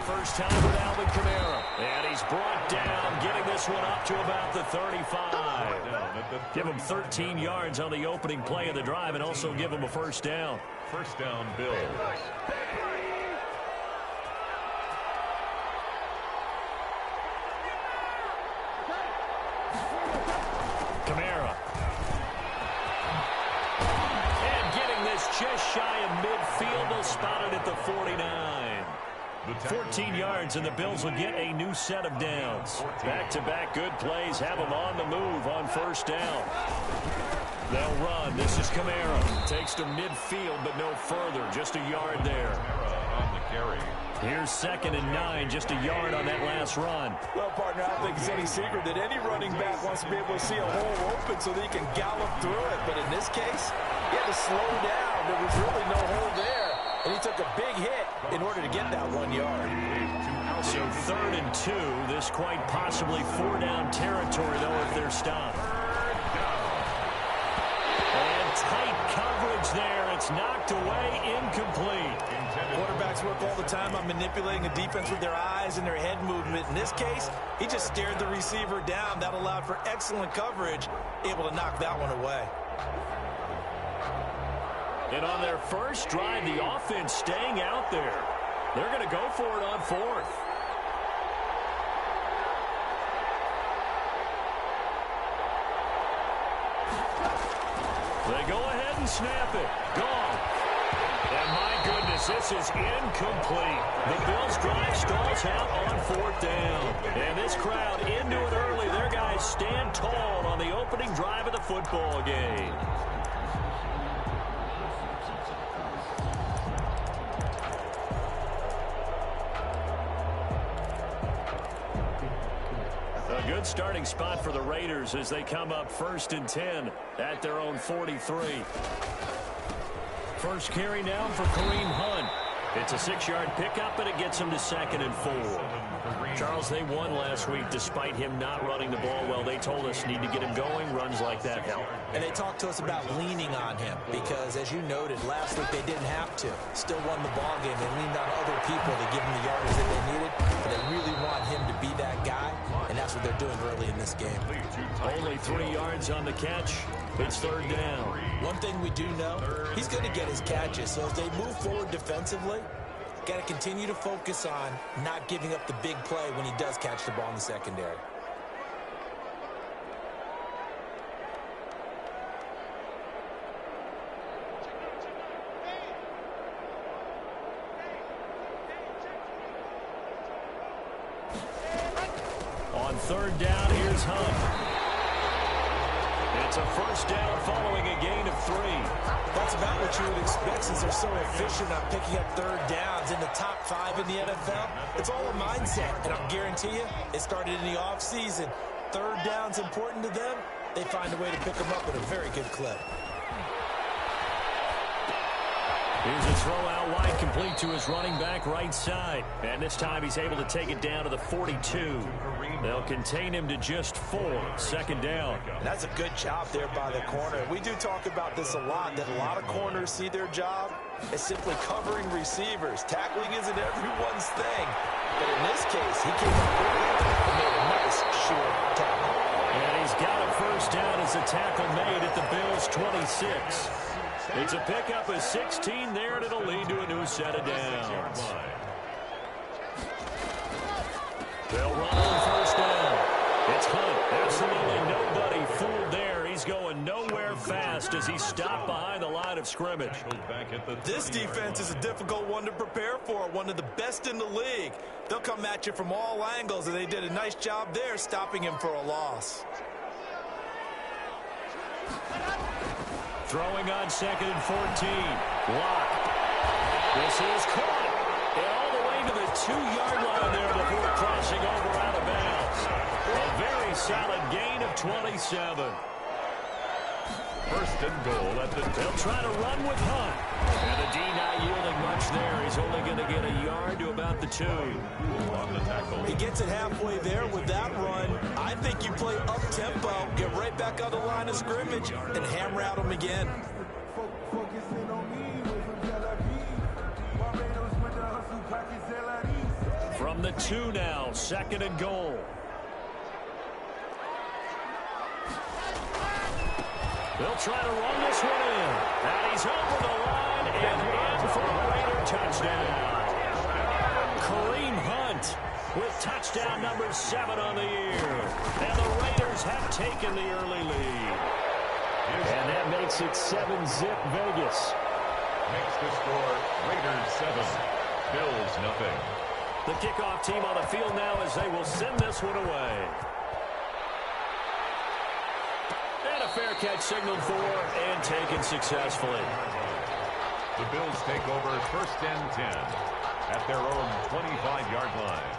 first time with Alvin Kamara. And he's brought down, getting this one up to about the 35. Give him 13 yards on the opening play of the drive and also give him a first down. First down, Bills. Kamara. And getting this just shy of midfield. They'll spot it at the 49. 14 yards, and the Bills will get a new set of downs. Back-to-back good plays have them on the move on first down. They'll run. This is Kamara. Takes to midfield, but no further. Just a yard there. On the carry. Here's 2nd and 9, just a yard on that last run. Well, partner, I don't think it's any secret that any running back wants to be able to see a hole open so that he can gallop through it. But in this case, he had to slow down. There was really no hole there. And he took a big hit in order to get that 1 yard. So 3rd and 2. This quite possibly 4-down territory, though, if they're stopped. And tight coverage there. It's knocked away, incomplete. Quarterbacks work all the time on manipulating a defense with their eyes and their head movement. In this case, he just stared the receiver down. That allowed for excellent coverage, able to knock that one away. And on their first drive, the offense staying out there. They're going to go for it on 4th. They go ahead and snap it. Gone. And my goodness, this is incomplete. The Bills' drive stalls out on 4th down. And this crowd into it early. Their guys stand tall on the opening drive of the football game. A good starting spot for the Raiders as they come up 1st and 10 at their own 43. First carry down for Kareem Hunt. It's a 6-yard pickup, and it gets him to 2nd and 4. Charles, they won last week despite him not running the ball well. They told us need to get him going. Runs like that help. And they talked to us about leaning on him because, as you noted, last week they didn't have to. Still won the ball game. They leaned on other people to give him the yardage that they needed. But they really want him to be that guy, and that's what they're doing early in this game. Only 3 yards on the catch. It's 3rd down. One thing we do know, he's going to get his catches. So as they move forward defensively, got to continue to focus on not giving up the big play when he does catch the ball in the secondary. On 3rd down, here's Hunt. It's a first down following a gain of 3. That's about what you would expect since they're so efficient on picking up 3rd downs in the top 5 in the NFL. It's all a mindset, and I'll guarantee you it started in the offseason. 3rd down's important to them. They find a way to pick them up at a very good clip. Here's a throw out wide, complete to his running back right side. And this time he's able to take it down to the 42. They'll contain him to just 4. 2nd down. And that's a good job there by the corner. We do talk about this a lot, that a lot of corners see their job as simply covering receivers. Tackling isn't everyone's thing. But in this case, he came up quickly and made a nice short tackle. And he's got a first down as a tackle made at the Bills' 26. It's a pickup of 16 there, and it'll lead to a new set of downs. They'll run on first down. It's Hunt. Absolutely nobody fooled there. He's going nowhere fast as he's stopped behind the line of scrimmage. This defense is a difficult one to prepare for, one of the best in the league. They'll come at you from all angles, and they did a nice job there stopping him for a loss. Throwing on 2nd and 14. Block. This is caught. And all the way to the 2-yard line there before crossing over out of bounds. A very solid gain of 27. First and goal at the... They'll try to run with Hunt. And the D not yielding much there. He's only going to get a yard to about the 2. On the tackle. He gets it halfway there with that run. I think you play up-tempo, get right back on the line of scrimmage, and hammer out him again. from the 2 now, 2nd and goal. They'll try to run this one in. And he's over the line and in for a Raider touchdown. Kareem Hunt with touchdown number 7 on the year. And the Raiders have taken the early lead. And that makes it 7-zip Vegas. Makes the score Raiders 7, Bills nothing. The kickoff team on the field now as they will send this one away. And a fair catch signaled for and taken successfully. The Bills take over 1st and 10 at their own 25-yard line.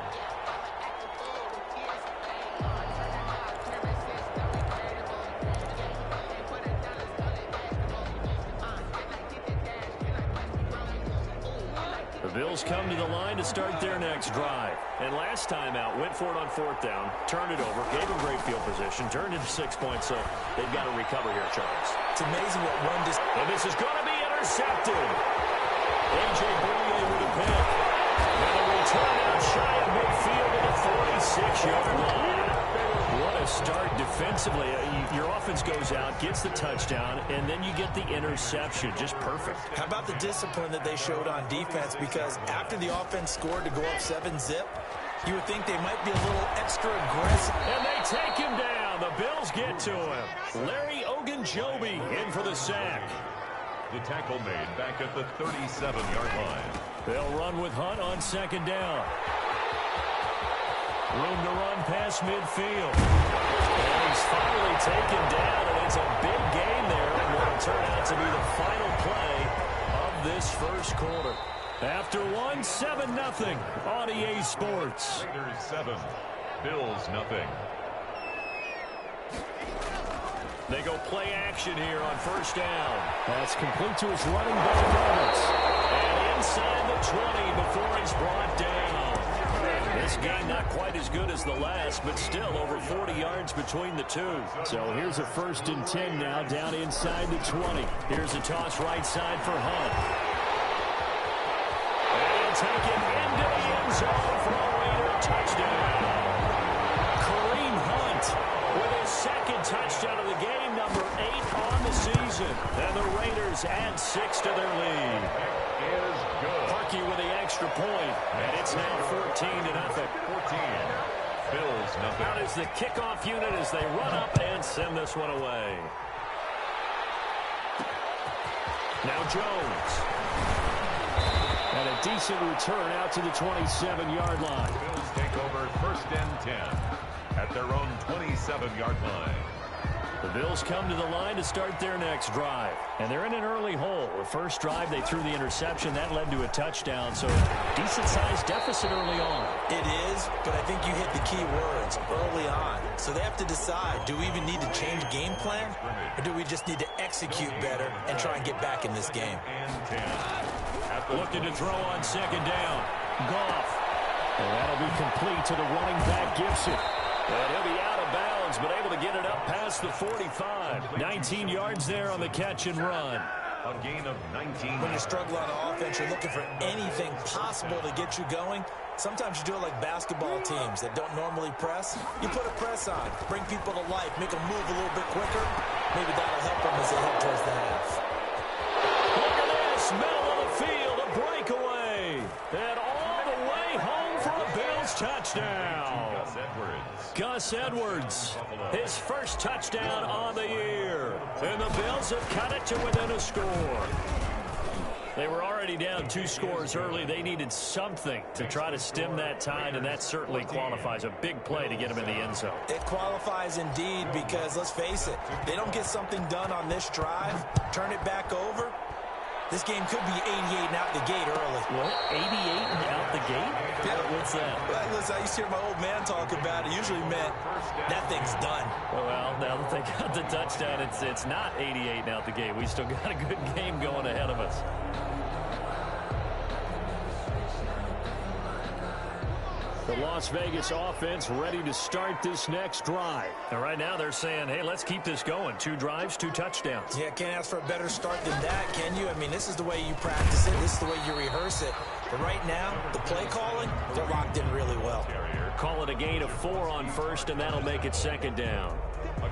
The Bills come to the line to start their next drive. And last time out, went for it on 4th down, turned it over, gave them great field position, turned into 6 points, so they've got to recover here, Charles. It's amazing what one just... And this is going to be intercepted. A.J. Bouye with a pick. And a return out shy of midfield at the 46-yard line. What a start defensively. Your offense goes out, gets the touchdown, and then you get the interception. Just perfect. How about the discipline that they showed on defense? Because after the offense scored to go up 7-zip, you would think they might be a little extra aggressive. And they take him down. The Bills get to him. Larry Ogunjobi in for the sack. The tackle made back at the 37-yard line. They'll run with Hunt on 2nd down. Room to run past midfield. And he's finally taken down, and it's a big gain there. And will turn out to be the final play of this first quarter. After 1, 7-0 on EA Sports. Raiders 7, Bills nothing. They go play action here on 1st down. That's complete to his running back, Evans. And inside the 20 before he's brought down. This game not quite as good as the last, but still over 40 yards between the two. So here's a 1st and 10 now down inside the 20. Here's a toss right side for Hunt. And he'll take it into the end zone for a Raider touchdown. Kareem Hunt with his 2nd touchdown of the game, number 8 on the season. And the Raiders add 6 to their lead. Is good. Parkey with the extra point, and it's now 14-0. 14, Bills nothing. Out is the kickoff unit as they run up and send this one away. Now Jones. And a decent return out to the 27-yard line. Bills take over 1st and 10 at their own 27-yard line. The Bills come to the line to start their next drive. And they're in an early hole. The first drive, they threw the interception. That led to a touchdown. So decent-sized deficit early on. It is, but I think you hit the key words early on. So they have to decide, do we even need to change game plan? Or do we just need to execute better and try and get back in this game? Looking to throw on 2nd down. Goff. And that'll be complete to the running back, Gibson. And he'll be out of bounds, but able to get it up past the 45. 19 yards there on the catch and run. A gain of 19. When you struggle on offense, you're looking for anything possible to get you going. Sometimes you do it like basketball teams that don't normally press. You put a press on, bring people to life, make them move a little bit quicker. Maybe that'll help them as they head towards the half. Look at this, middle of the field, a breakaway. And all the way home for a Bills touchdown. Gus Edwards, his first touchdown on the year. And the Bills have cut it to within a score. They were already down 2 scores early. They needed something to try to stem that tide, and that certainly qualifies. A big play to get them in the end zone. It qualifies indeed because, let's face it, they don't get something done on this drive, turn it back over, this game could be 88 and out the gate early. What? 88 and out the gate? Yeah. What's that? Well, listen, I used to hear my old man talk about it. Usually meant that thing's done. Well, now that they got the touchdown, it's not 88 and out the gate. We still got a good game going ahead of us. The Las Vegas offense ready to start this next drive. And right now they're saying, hey, let's keep this going. 2 drives, 2 touchdowns. Yeah, can't ask for a better start than that, can you? I mean, this is the way you practice it. This is the way you rehearse it. But right now, the play calling, they're locked in really well. Call it a gain of 4 on first, and that'll make it second down.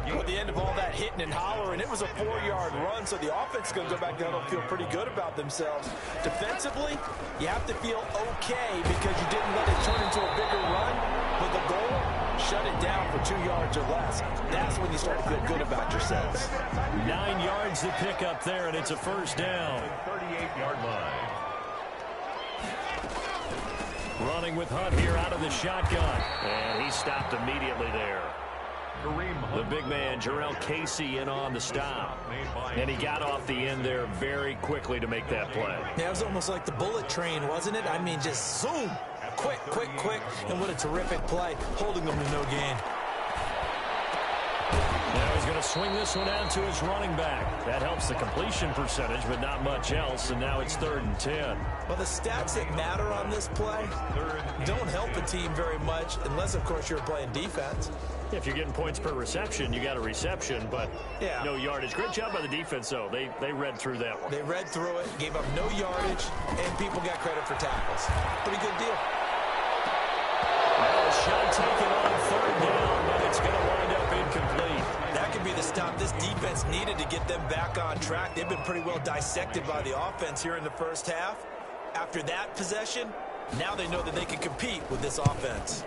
At the end of all that hitting and hollering, it was a 4-yard run, so the offense is going to go back down and feel pretty good about themselves. Defensively, you have to feel okay because you didn't let it turn into a bigger run. But the goal, shut it down for 2 yards or less. That's when you start to feel good about yourselves. 9 yards to pick up there, and it's a first down. 38-yard line. Running with Hunt here out of the shotgun. And he stopped immediately there. The big man, Jarrell Casey, in on the stop. And he got off the end there very quickly to make that play. Yeah, it was almost like the bullet train, wasn't it? I mean, just zoom. Quick, quick, quick. And what a terrific play, holding them to no gain. Now he's going to swing this one out to his running back. That helps the completion percentage, but not much else. And now it's 3rd and 10. Well, the stats that matter on this play don't help a team very much, unless, of course, you're playing defense. If you're getting points per reception, you got a reception, but no yardage. Great job by the defense, though. They read through that one. They read through it, gave up no yardage, and people got credit for tackles. Pretty good deal. Well, a shot taken on 3rd down, but it's going to wind up incomplete. That could be the stop this defense needed to get them back on track. They've been pretty well dissected by the offense here in the first half. After that possession, now they know that they can compete with this offense.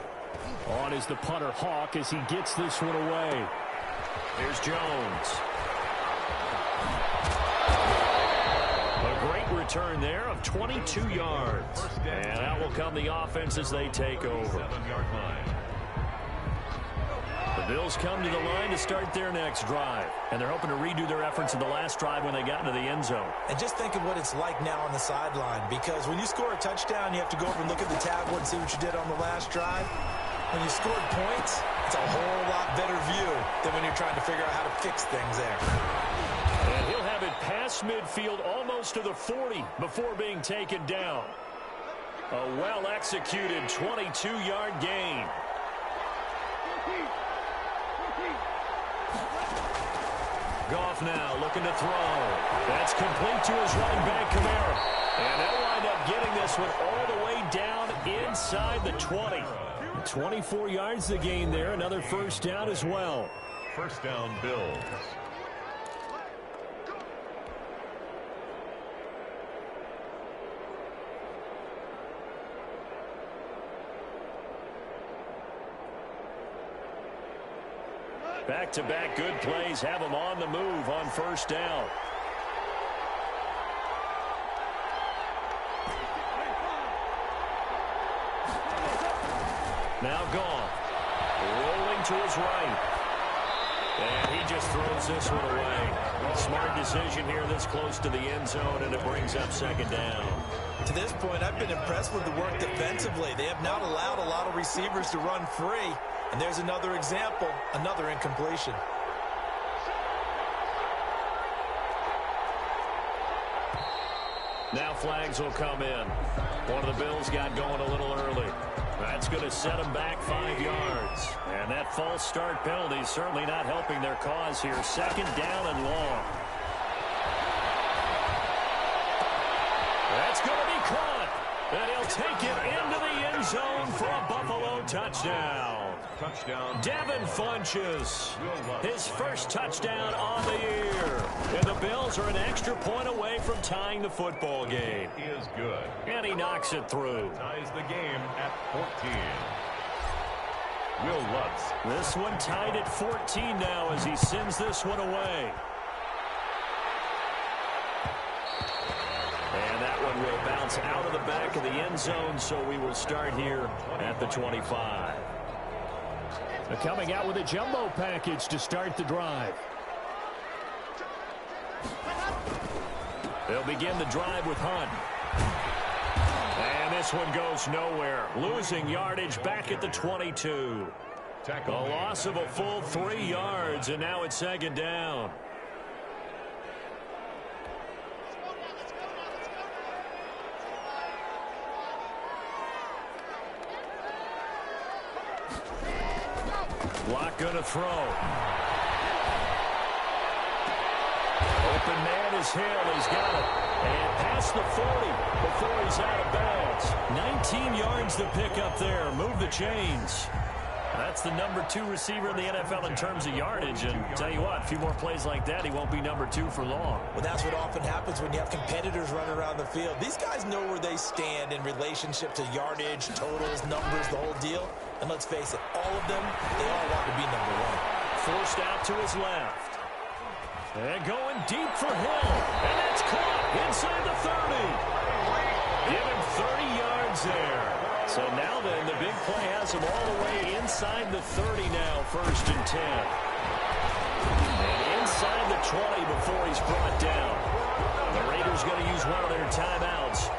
On is the punter, Hawk, as he gets this one away. Here's Jones. A great return there of 22 yards. And out will come the offense as they take over. The Bills come to the line to start their next drive. And they're hoping to redo their efforts in the last drive when they got into the end zone. And just think of what it's like now on the sideline. Because when you score a touchdown, you have to go over and look at the tablet and see what you did on the last drive. When you scored points, it's a whole lot better view than when you're trying to figure out how to fix things there. And he'll have it past midfield almost to the 40 before being taken down. A well-executed 22-yard gain. Goff now looking to throw. That's complete to his running back, Kamara. And they'll wind up getting this one all the way down inside the 20. 24 yards to gain there. Another first down as well. First down, Bills. Back-to-back good plays have them on the move on first down. Now Goff, rolling to his right. And he just throws this one away. Smart decision here this close to the end zone, and it brings up second down. To this point, I've been impressed with the work defensively. They have not allowed a lot of receivers to run free. And there's another example, another incompletion. Now flags will come in. One of the Bills got going a little early. That's going to set them back 5 yards. And that false start penalty is certainly not helping their cause here. Second down and long. That's going to be caught. And he'll take it into the end zone for a Buffalo touchdown. Devin Funchess, his first touchdown on the year. And the Bills are an extra point away from tying the football game. Is good. And he knocks it through. Ties the game at 14. Will Lutz. This one tied at 14 now as he sends this one away. And that one will bounce out of the back of the end zone, so we will start here at the 25. They're coming out with a jumbo package to start the drive. They'll begin the drive with Hunt. And this one goes nowhere. Losing yardage back at the 22. A loss of a full 3 yards, and now it's second down. Lock going to throw. Open man is Hill. He's got it. And past the 40 before he's out of bounds. 19 yards to pick up there. Move the chains. That's the number 2 receiver in the NFL in terms of yardage. And tell you what, a few more plays like that, he won't be number 2 for long. Well, that's what often happens when you have competitors running around the field. These guys know where they stand in relationship to yardage, totals, numbers, the whole deal. And let's face it, all of them, they all want to be number 1. Forced out to his left. And going deep for Hill. And that's caught inside the 30. Give him 30 yards there. So now then, the big play has him all the way inside the 30 now, 1st and 10. And inside the 20 before he's brought down. The Raiders going to use one of their timeouts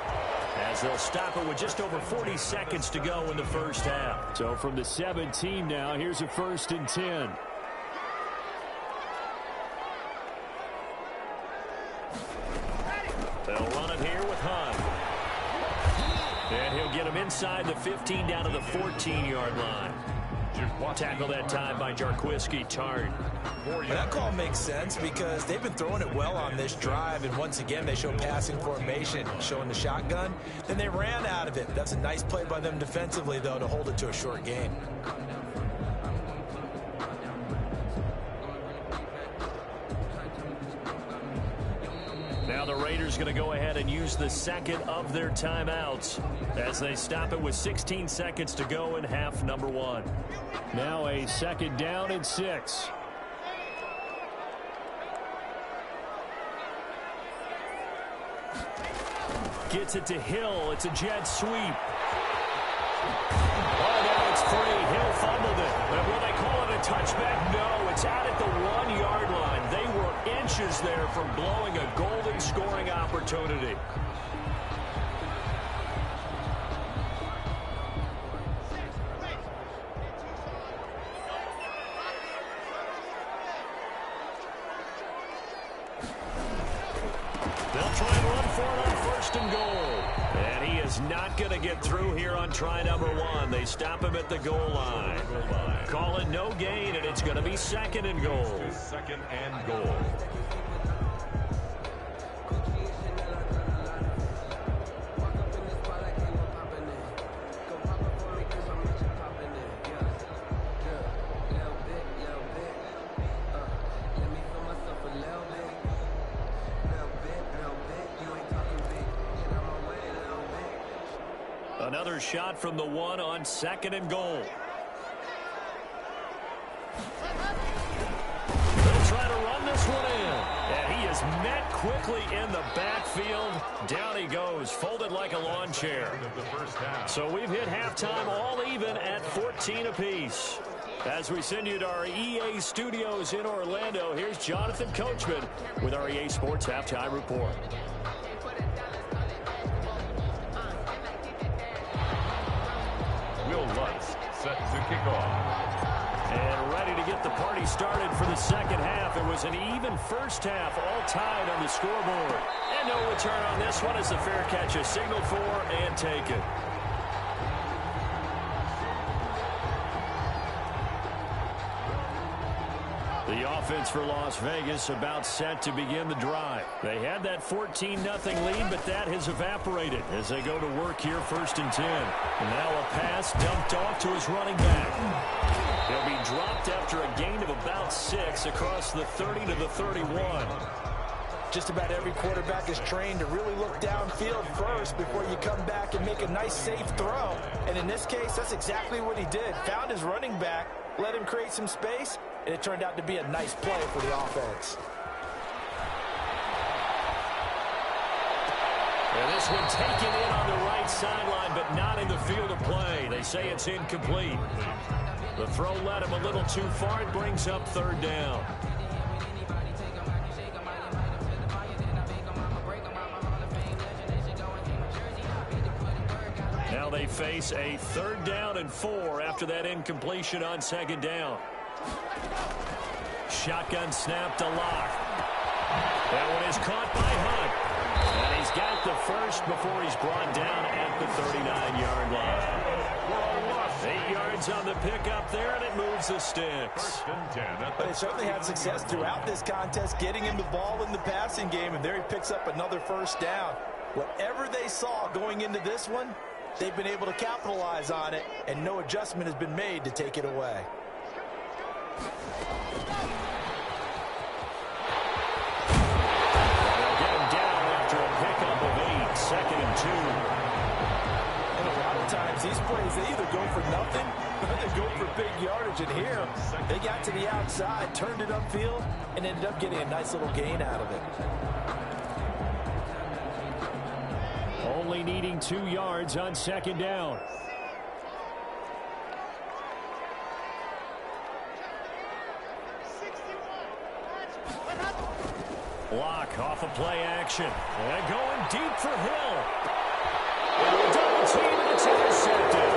as they'll stop it with just over 40 seconds to go in the first half. So from the 17 now, here's a 1st and 10. They'll run it here with Hunt. And he'll get him inside the 15 down to the 14-yard line. Tackle that time by Jarquiski Tart. That call makes sense because they've been throwing it well on this drive, and once again they show passing formation, showing the shotgun. Then they ran out of it. That's a nice play by them defensively, though, to hold it to a short game. Now the Raiders going to go ahead and use the second of their timeouts as they stop it with 16 seconds to go in half number 1. Now a 2nd down and 6. Gets it to Hill. It's a jet sweep. Oh, now it's free. Hill fumbled it. And will they call it a touchback? No, it's out at the 1-yard line. They were inches there from blowing a golden scoring opportunity. They'll try and run for it on 1st and goal. And he is not going to get through here on try number 1. They stop him at the goal line. Call it no gain, and it's going to be 2nd and goal. 2nd and goal. Another shot from the 1 on 2nd and goal. They'll try to run this one in. And he is met quickly in the backfield. Down he goes, folded like a lawn chair. So we've hit halftime all even at 14 apiece. As we send you to our EA studios in Orlando, here's Jonathan Coachman with our EA Sports Halftime Report. Set to kick off. And ready to get the party started for the 2nd half. It was an even first half, all tied on the scoreboard. And no return on this one as the fair catch is signaled for and taken. The offense for Las Vegas about set to begin the drive. They had that 14-0 lead, but that has evaporated as they go to work here 1st and 10. And now a pass dumped off to his running back. He'll be dropped after a gain of about 6 across the 30 to the 31. Just about every quarterback is trained to really look downfield first before you come back and make a nice, safe throw. And in this case, that's exactly what he did. Found his running back, let him create some space, and it turned out to be a nice play for the offense. And this one taken in on the right sideline, but not in the field of play. They say it's incomplete. The throw led him a little too far. It brings up 3rd down. Now they face a 3rd down and 4 after that incompletion on 2nd down. Shotgun snap to Locke. That one is caught by Hunt. And he's got the first before he's brought down at the 39-yard line. For a loss 8 yards on the pickup there, and it moves the sticks. First and 10. But they certainly had success throughout this contest, getting him the ball in the passing game, and there he picks up another first down. Whatever they saw going into this one, they've been able to capitalize on it, and no adjustment has been made to take it away. They'll get him down after a pickup of 8, 2nd and 2. And a lot of times, these plays, they either go for nothing or they go for big yardage. And here, they got to the outside, turned it upfield, and ended up getting a nice little gain out of it. Only needing 2 yards on 2nd down. Lock off a play action. And going deep for Hill. Double team, and it's intercepted.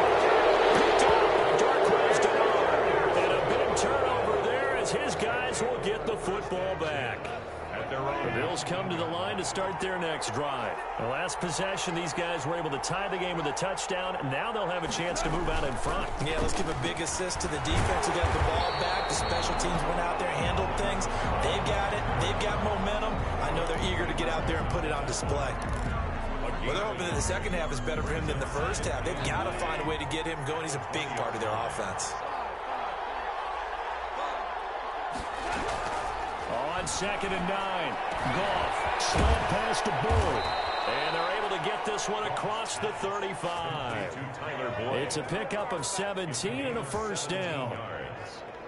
Picked up by Darquez Denard. And a big turnover there as his guys will get the football back. The Bills come to the line to start their next drive. The last possession, these guys were able to tie the game with a touchdown, and now they'll have a chance to move out in front. Yeah, let's give a big assist to the defense who got the ball back. The special teams went out there, handled things. They've got it. They've got momentum. I know they're eager to get out there and put it on display. Well, they're hoping that the second half is better for him than the first half. They've got to find a way to get him going. He's a big part of their offense. On 2nd and 9, Goff slid past the board, and they're able to get this one across the 35. It's a pickup of 17 and a first down.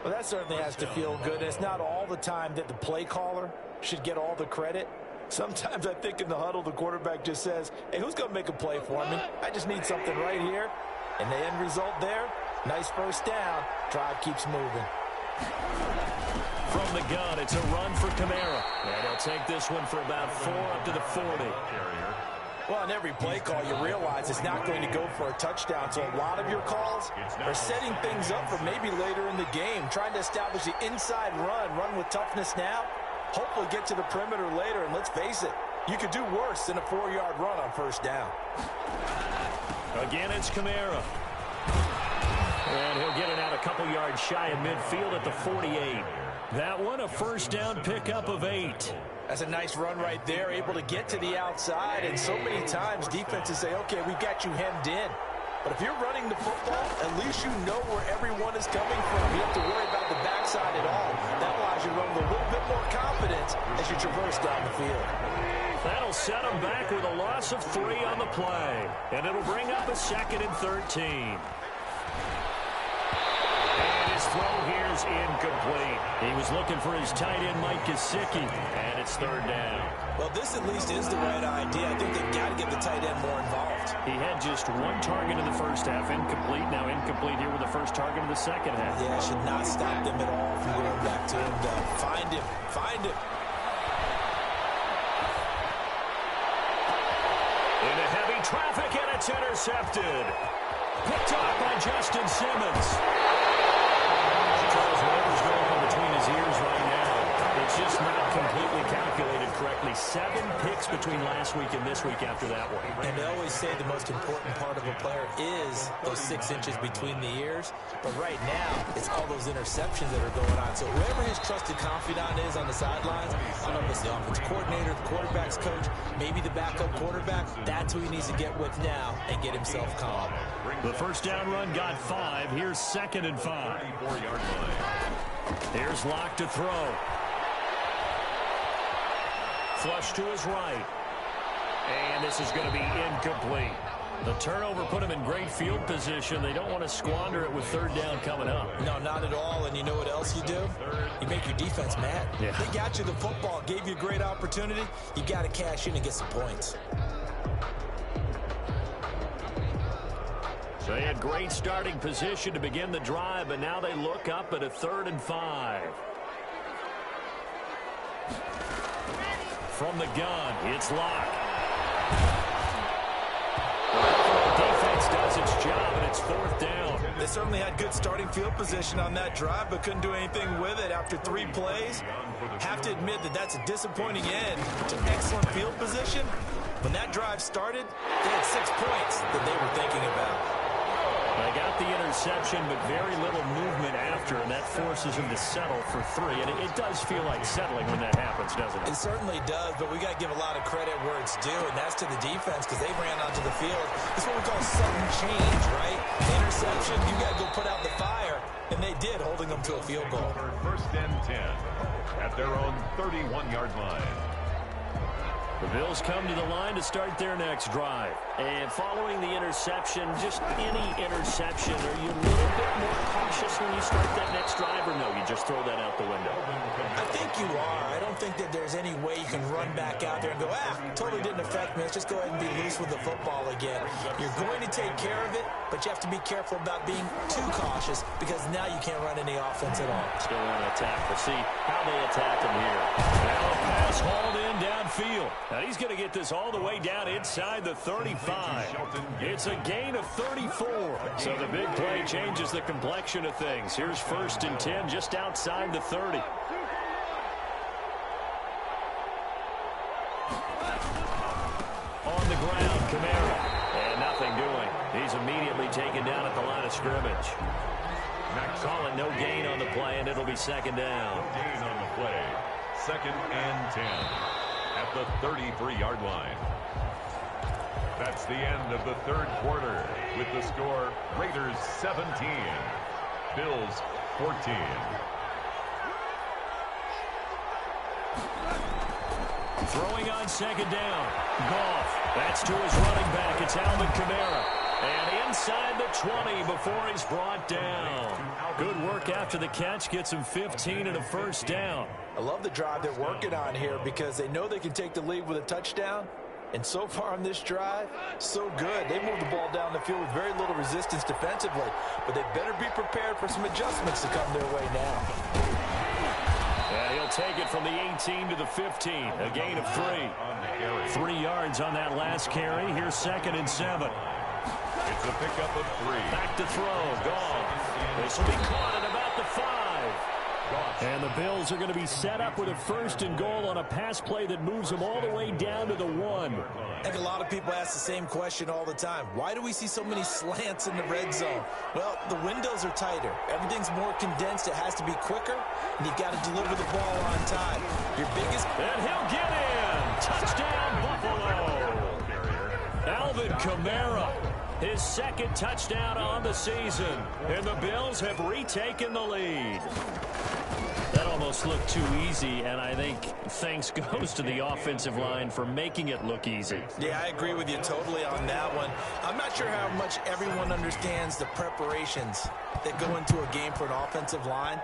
Well, that certainly has to feel good. And it's not all the time that the play caller should get all the credit. Sometimes I think in the huddle, the quarterback just says, hey, who's going to make a play for me? I just need something right here. And the end result there, nice first down. Drive keeps moving. From the gun, it's a run for Kamara. And he'll take this one for about 4 up to the 40. Well, on every play call, you realize it's not going to go for a touchdown. So a lot of your calls are setting things up for maybe later in the game, trying to establish the inside run with toughness now, hopefully get to the perimeter later. And let's face it, you could do worse than a 4-yard run on first down. Again, it's Kamara. And he'll get it out a couple yards shy of midfield at the 48. That one, a first down pickup of 8. That's a nice run right there, able to get to the outside. And so many times defenses say, okay, we've got you hemmed in. But if you're running the football, at least you know where everyone is coming from. You don't have to worry about the backside at all. That allows you to run with a little bit more confidence as you traverse down the field. That'll set them back with a loss of 3 on the play. And it'll bring up a 2nd and 13. His throw here's incomplete. He was looking for his tight end, Mike Gesicki, and it's 3rd down. Well, this at least is the right idea. I think they've got to get the tight end more involved. He had just 1 target in the first half, incomplete. Now incomplete here with the first target of the second half. Yeah, should not stop them at all from going back to him. Find him. Find him. Into heavy traffic, and it's intercepted. Picked up by Justin Simmons. Charles, whatever's going on between his ears right now, it's just not completely calculated correctly. 7 picks between last week and this week after that one. And they always say the most important part of a player is those 6 inches between the ears. But right now, it's all those interceptions that are going on. So whoever his trusted confidant is on the sidelines, I don't know if it's the offensive coordinator, the quarterback's coach, maybe the backup quarterback, that's who he needs to get with now and get himself calm. The first down run got 5. Here's 2nd and 5. Here's Lock to throw. Flush to his right. And this is going to be incomplete. The turnover put him in great field position. They don't want to squander it with 3rd down coming up. No, not at all. And you know what else you do? You make your defense mad. Yeah. They got you the football, gave you a great opportunity. You got to cash in and get some points. They had great starting position to begin the drive, but now they look up at a 3rd and 5. From the gun, it's Lock. Defense does its job, and it's 4th down. They certainly had good starting field position on that drive, but couldn't do anything with it after 3 plays. Have to admit that that's a disappointing end to excellent field position. When that drive started, they had 6 points that they were thinking about. They got the interception, but very little movement after, and that forces him to settle for 3. And it does feel like settling when that happens, doesn't it? It certainly does, but we got to give a lot of credit where it's due, and that's to the defense because they ran onto the field. It's what we call sudden change, right? Interception, you got to go put out the fire, and they did, holding them to a field goal. First and 10 at their own 31-yard line. The Bills come to the line to start their next drive. And following the interception, just any interception, are you a little bit more cautious when you start that next drive, or no, you just throw that out the window? I think you are. I don't think that there's any way you can run back out there and go, totally didn't affect me. Let's just go ahead and be loose with the football again. You're going to take care of it, but you have to be careful about being too cautious because now you can't run any offense at all. Still want to attack. We'll see how they attack him here. Now a pass hauled in downfield. Now he's going to get this all the way down inside the 35. It's a gain of 34. So the big play changes the complexion of things. Here's first and 10 just outside the 30. On the ground, Kamara. And nothing doing. He's immediately taken down at the line of scrimmage. Call it no gain on the play, and it'll be second down. Gain on the play. Second and 10 at the 33-yard line. That's the end of the third quarter with the score Raiders 17, Bills 14. Throwing on second down. Goff. That's to his running back. It's Alvin Kamara. And inside the 20 before he's brought down. Good work after the catch. Gets him 15 and a first down. I love the drive they're working on here because they know they can take the lead with a touchdown. And so far on this drive, so good. They moved the ball down the field with very little resistance defensively. But they better be prepared for some adjustments to come their way now. And he'll take it from the 18 to the 15. A gain of 3. 3 yards on that last carry. Here's second and 7. It's a pickup of 3. Back to throw. Goff. This will be caught at about the 5. And the Bills are going to be set up with a first and goal on a pass play that moves them all the way down to the 1. I think a lot of people ask the same question all the time. Why do we see so many slants in the red zone? Well, the windows are tighter. Everything's more condensed. It has to be quicker, and you've got to deliver the ball on time. Your biggest... And he'll get in! Touchdown, Buffalo! Alvin Kamara, his second touchdown on the season. And the Bills have retaken the lead. That almost looked too easy, and I think thanks goes to the offensive line for making it look easy. Yeah, I agree with you totally on that one. I'm not sure how much everyone understands the preparations that go into a game for an offensive line,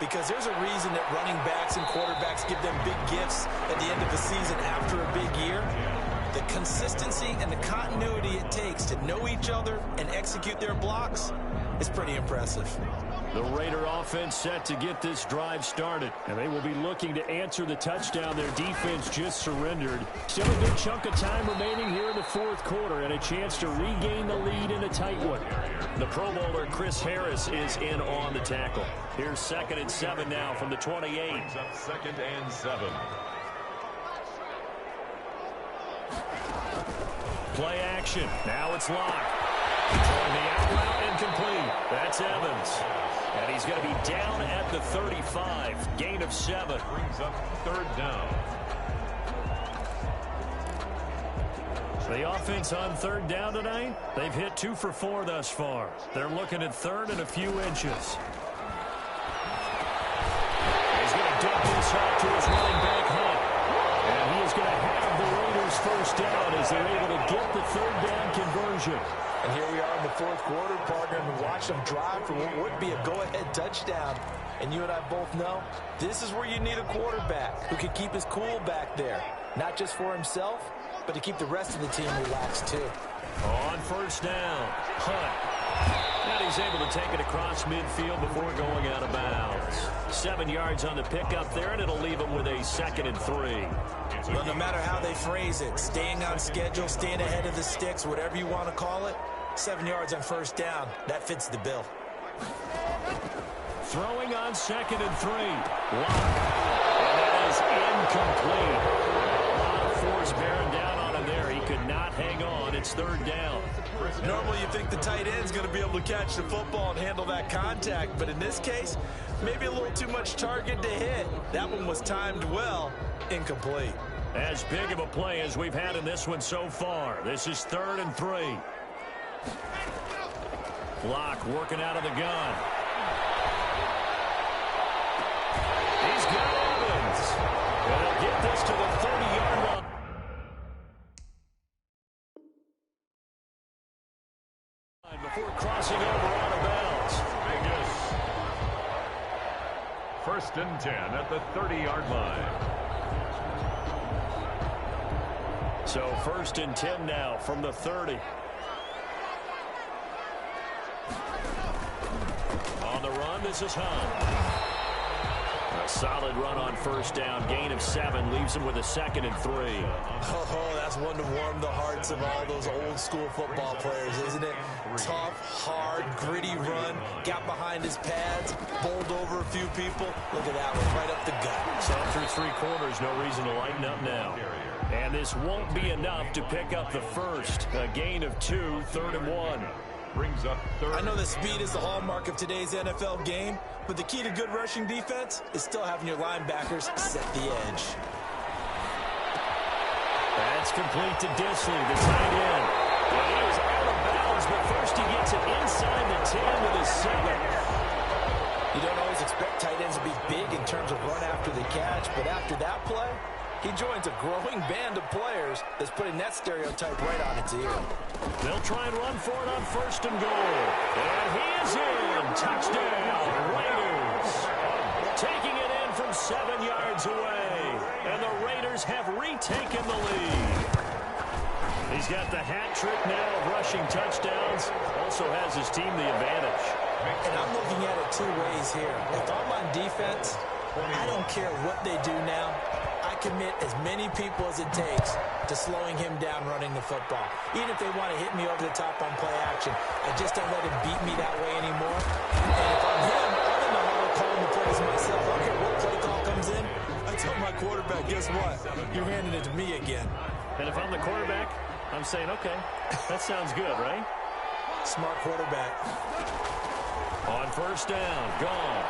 because there's a reason that running backs and quarterbacks give them big gifts at the end of the season after a big year. The consistency and the continuity it takes to know each other and execute their blocks is pretty impressive. The Raider offense set to get this drive started, and they will be looking to answer the touchdown their defense just surrendered. Still a good chunk of time remaining here in the fourth quarter and a chance to regain the lead in a tight one. The Pro Bowler Chris Harris is in on the tackle. Here's second and 7 now from the 28. Brings up second and 7. Play action. Now it's locked. Throwing the out route incomplete. That's Evans. And he's going to be down at the 35. Gain of 7. Brings up third down. The offense on third down tonight, they've hit 2 for 4 thus far. They're looking at third and a few inches. He's going to dump this off to his running back, Hunt. And he is going to have the Raiders first down as they're able to get the third down conversion. And here we are in the fourth quarter, partner, and watch them drive for what would be a go-ahead touchdown. And you and I both know this is where you need a quarterback who can keep his cool back there. Not just for himself, but to keep the rest of the team relaxed too. On first down, Hunt. And he's able to take it across midfield before going out of bounds. 7 yards on the pickup there, and it'll leave him with a second and 3. Well, no matter how they phrase it, staying on schedule, staying ahead of the sticks, whatever you want to call it, 7 yards on first down, that fits the bill. Throwing on second and 3. Lock. And that is incomplete. A lot of force bearing down on him there. He could not hang on. It's third down. Normally you think the tight end's going to be able to catch the football and handle that contact, but in this case, maybe a little too much target to hit. That one was timed well, incomplete. As big of a play as we've had in this one so far. This is 3rd and 3. Block working out of the gun. He's got Evans. And they'll get this to the 30-yard line. Before crossing over out of bounds. Vegas. 1st and 10 at the 30-yard line. So 1st and 10 now from the 30. On the run, this is Hunt. A solid run on 1st down. Gain of 7 leaves him with a 2nd and 3. Oh, that's one to warm the hearts of all those old-school football players, isn't it? Tough, hard, gritty run. Got behind his pads, bowled over a few people. Look at that one, right up the gut. So through 3 quarters, no reason to lighten up now. And this won't be enough to pick up the first. A gain of 2, 3rd and 1. Brings up 3rd. I know that speed is the hallmark of today's NFL game, but the key to good rushing defense is still having your linebackers set the edge. That's complete to Disley, the tight end. Well, he is out of bounds, but first he gets it inside the 10 with his 7th. You don't always expect tight ends to be big in terms of run after the catch, but after that play, he joins a growing band of players that's putting that stereotype right on its ear. They'll try and run for it on 1st and goal. And he is in. Touchdown, Raiders. Taking it in from 7 yards away. And the Raiders have retaken the lead. He's got the hat trick now of rushing touchdowns. Also has his team the advantage. And I'm looking at it 2 ways here. If I'm on defense, I don't care what they do now. I commit as many people as it takes to slowing him down running the football. Even if they want to hit me over the top on play action, I just don't let him beat me that way anymore. And if I'm him, I'm in the huddle calling the plays myself. I don't care what play call comes in. I tell my quarterback, guess what? You're handing it to me again. And if I'm the quarterback, I'm saying, okay, that sounds good, right? Smart quarterback. On 1st down, gone.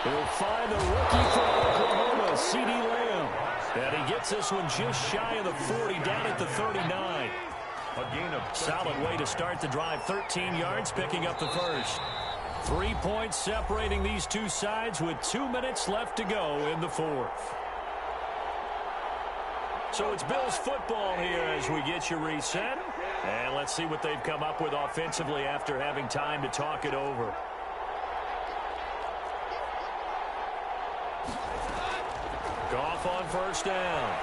He'll find the rookie from Oklahoma, C.D. Lamb. And he gets this one just shy of the 40, down at the 39. A gain of 13. Solid way to start the drive. 13 yards, picking up the first. 3 points separating these two sides with 2 minutes left to go in the 4th. So it's Bills football here as we get you reset. And let's see what they've come up with offensively after having time to talk it over. Goff on 1st down.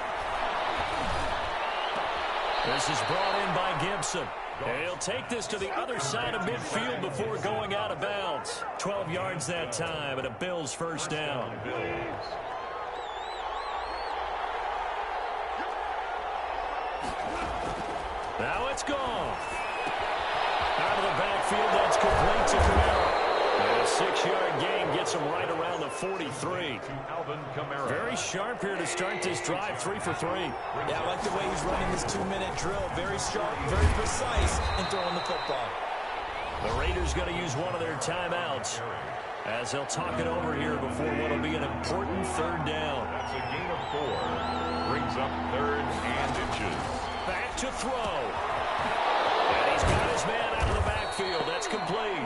This is brought in by Gibson. And he'll take this to the other side of midfield before going out of bounds. 12 yards that time and a Bills 1st down. Now it's Goff. Out of the backfield, that's complete to Kamara. And a 6-yard gain gets him right around the 43. Very sharp here to start this drive, 3 for 3. Yeah, I like the way he's running this 2-minute drill. Very sharp, very precise in throwing the football. The Raiders going to use one of their timeouts as they'll talk it over here before what will be an important 3rd down. That's a gain of 4. Brings up 3rd and inches. Back to throw. And he's got his man out of the backfield. That's complete.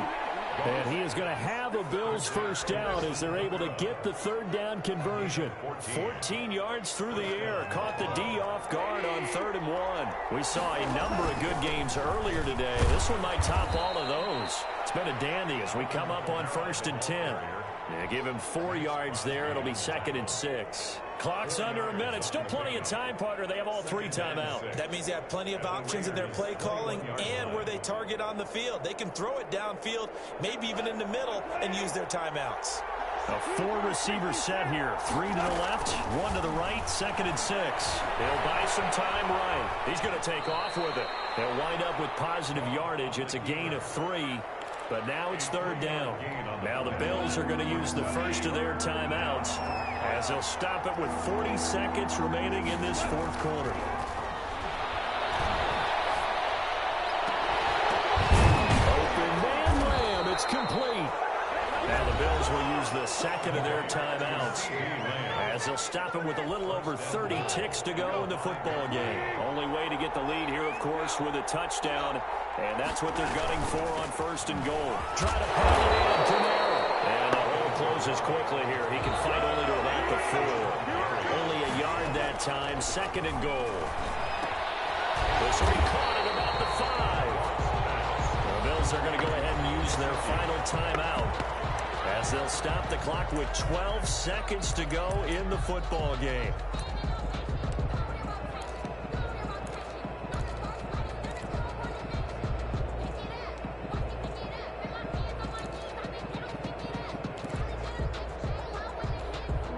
And he is going to have a Bills 1st down as they're able to get the 3rd down conversion. 14 yards through the air. Caught the D off guard on 3rd and 1. We saw a number of good games earlier today. This one might top all of those. It's been a dandy as we come up on 1st and 10. Yeah, give him 4 yards there. It'll be 2nd and 6. Clock's under a minute. Still plenty of time, partner. They have all 3 timeouts. That means they have plenty of options in their play calling and where they target on the field. They can throw it downfield, maybe even in the middle, and use their timeouts. A 4-receiver set here. 3 to the left, 1 to the right, 2nd and 6. They'll buy some time right. He's going to take off with it. They'll wind up with positive yardage. It's a gain of 3. But now it's 3rd down. Now the Bills are going to use the first of their timeouts as they'll stop it with 40 seconds remaining in this 4th quarter. Now the Bills will use the second of their timeouts as they'll stop him with a little over 30 ticks to go in the football game. Only way to get the lead here, of course, with a touchdown, and that's what they're gunning for on first and goal. Try to put it in, Camaro. And the hole closes quickly here. He can fight only to about the 4. Only a yard that time, second and goal. This will be caught at about the 5. The Bills are going to go ahead and use their final timeout as they'll stop the clock with 12 seconds to go in the football game.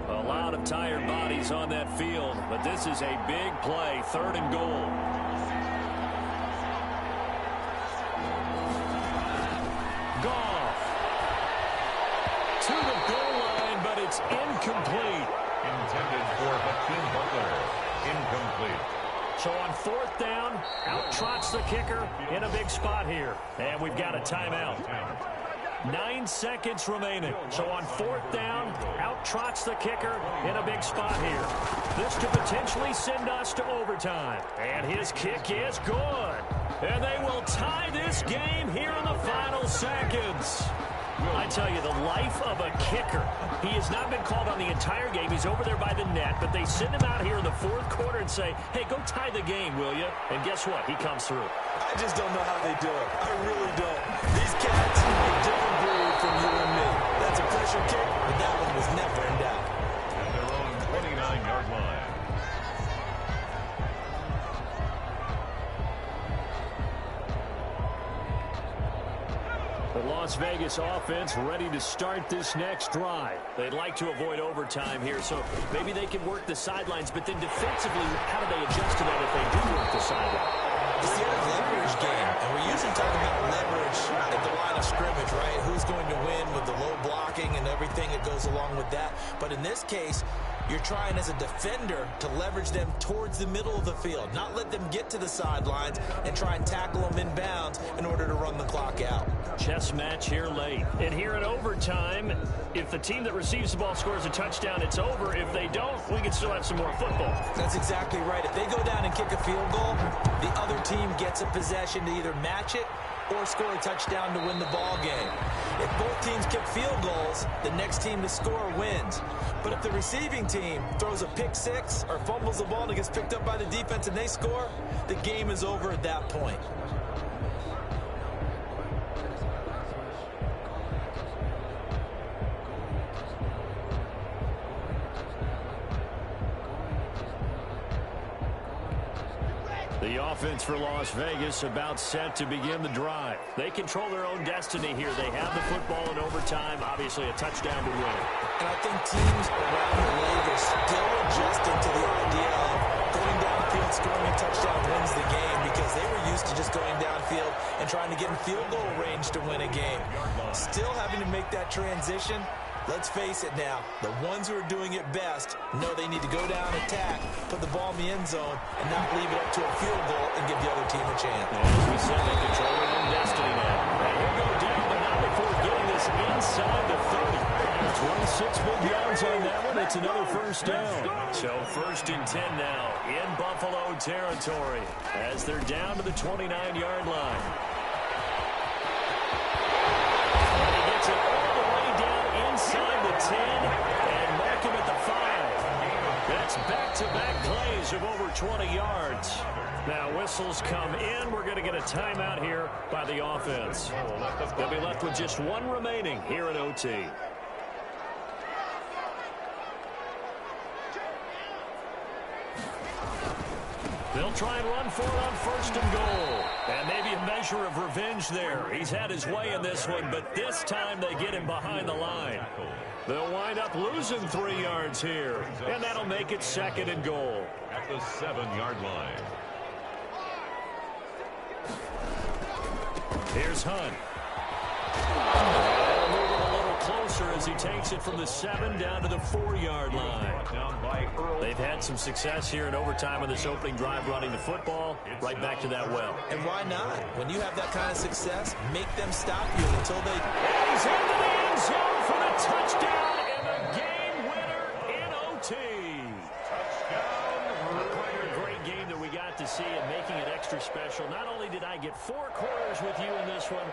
A lot of tired bodies on that field, but this is a big play, third and goal. To the goal line, but it's incomplete. Intended for Hakeem Butler. Incomplete. So on fourth down, out trots the kicker in a big spot here. And we've got a timeout. 9 seconds remaining. So on fourth down, out trots the kicker in a big spot here. This to potentially send us to overtime. And his kick is good. And they will tie this game here in the final seconds. I tell you, the life of a kicker. He has not been called on the entire game. He's over there by the net, but they send him out here in the fourth quarter and say, hey, go tie the game, will you? And guess what? He comes through. I just don't know how they do it. I really don't. These cats are a different breed from you and me. That's a pressure kick, but that one was never in doubt. At their own 29-yard line. The Las Vegas offense ready to start this next drive. They'd like to avoid overtime here, so maybe they can work the sidelines, but then defensively, how do they adjust to that if they do work the sideline? It's the old leverage game, and we're usually talking about leverage at the line of scrimmage, right? Who's going to win with the low blocking and everything that goes along with that. But in this case, you're trying as a defender to leverage them towards the middle of the field, not let them get to the sidelines and try and tackle them inbounds in order to run the clock out. Chess match here late. And here in overtime, if the team that receives the ball scores a touchdown, it's over. If they don't, we can still have some more football. That's exactly right. If they go down and kick a field goal, the other team gets a possession to either match it or score a touchdown to win the ball game. If both teams kick field goals, the next team to score wins. But if the receiving team throws a pick six or fumbles the ball and it gets picked up by the defense and they score, the game is over at that point. The offense for Las Vegas about set to begin the drive. They control their own destiny here. They have the football in overtime, obviously a touchdown to win. And I think teams around the league are still adjusting to the idea of going downfield, scoring a touchdown wins the game, because they were used to just going downfield and trying to get in field goal range to win a game. Still having to make that transition. Let's face it now, the ones who are doing it best know they need to go down, attack, put the ball in the end zone, and not leave it up to a field goal and give the other team a chance. And as we said, they control their own destiny now. And he'll go down, but not before getting this inside the 30. 26 big yards on that one. It's another first down. So first and 10 now in Buffalo territory as they're down to the 29-yard line. And he gets it all the way down inside the 10 and mark him at the 5. That's back-to-back plays of over 20 yards. Now whistles come in. We're going to get a timeout here by the offense. They'll be left with just one remaining here in OT. They'll try and run for it on first and goal. And maybe a measure of revenge there. He's had his way in this one, but this time they get him behind the line. They'll wind up losing 3 yards here, and that'll make it second and goal. At the 7-yard line. Here's Hunt. They'll move it a little closer as he takes it from the 7 down to the 4-yard line. They've had some success here in overtime on this opening drive running the football. Right back to that well. And why not? When you have that kind of success, make them stop you until they... He's into the end zone for touchdown and the game winner in OT. Touchdown. A great game that we got to see and making it extra special. Not only did I get 4 quarters with you in this one,